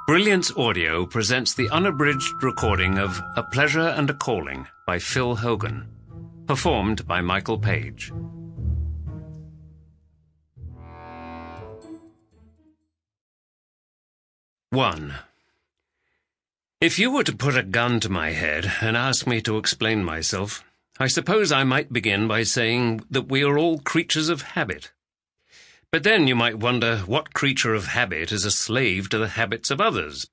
Brilliance Audio presents the unabridged recording of A Pleasure and a Calling by Phil Hogan, performed by Michael Page. One. If you were to put a gun to my head and ask me to explain myself, I suppose I might begin by saying that we are all creatures of habit. But then you might wonder what creature of habit is a slave to the habits of others.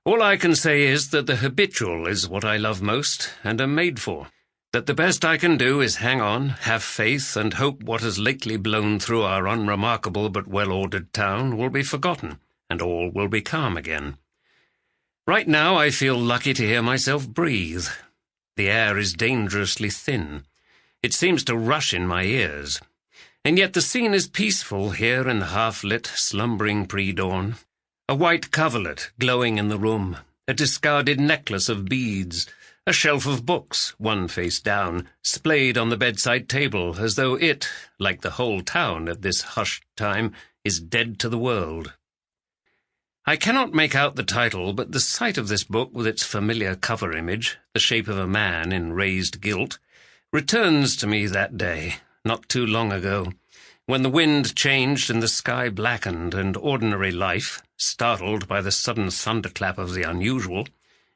All I can say is that the habitual is what I love most and am made for, that the best I can do is hang on, have faith, and hope what has lately blown through our unremarkable but well-ordered town will be forgotten, and all will be calm again. Right now I feel lucky to hear myself breathe. The air is dangerously thin. It seems to rush in my ears. And yet the scene is peaceful here in the half-lit, slumbering pre-dawn. A white coverlet glowing in the room, a discarded necklace of beads, a shelf of books, one face down, splayed on the bedside table, as though it, like the whole town at this hushed time, is dead to the world. I cannot make out the title, but the sight of this book with its familiar cover image, the shape of a man in raised gilt, returns to me that day, not too long ago, when the wind changed and the sky blackened, and ordinary life, startled by the sudden thunderclap of the unusual,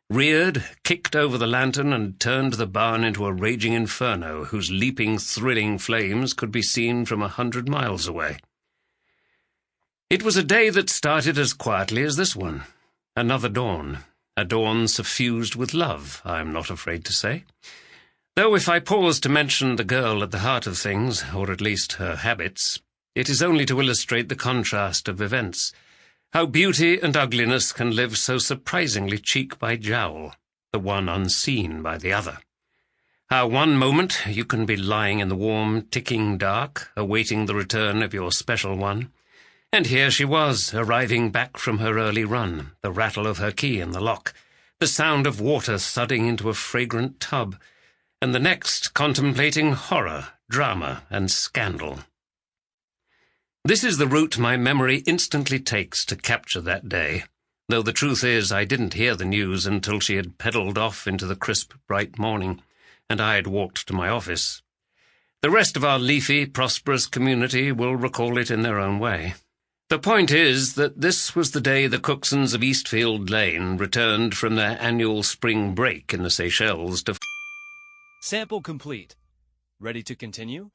reared, kicked over the lantern, and turned the barn into a raging inferno whose leaping, thrilling flames could be seen from 100 miles away. It was a day that started as quietly as this one. Another dawn, a dawn suffused with love, I am not afraid to say. Though if I pause to mention the girl at the heart of things, or at least her habits, it is only to illustrate the contrast of events, how beauty and ugliness can live so surprisingly cheek by jowl, the one unseen by the other. How one moment you can be lying in the warm, ticking dark, awaiting the return of your special one, and here she was, arriving back from her early run, the rattle of her key in the lock, the sound of water thudding into a fragrant tub, and the next contemplating horror, drama, and scandal. This is the route my memory instantly takes to capture that day, though the truth is I didn't hear the news until she had pedalled off into the crisp, bright morning, and I had walked to my office. The rest of our leafy, prosperous community will recall it in their own way. The point is that this was the day the Cooksons of Eastfield Lane returned from their annual spring break in the Seychelles to... Sample complete. Ready to continue?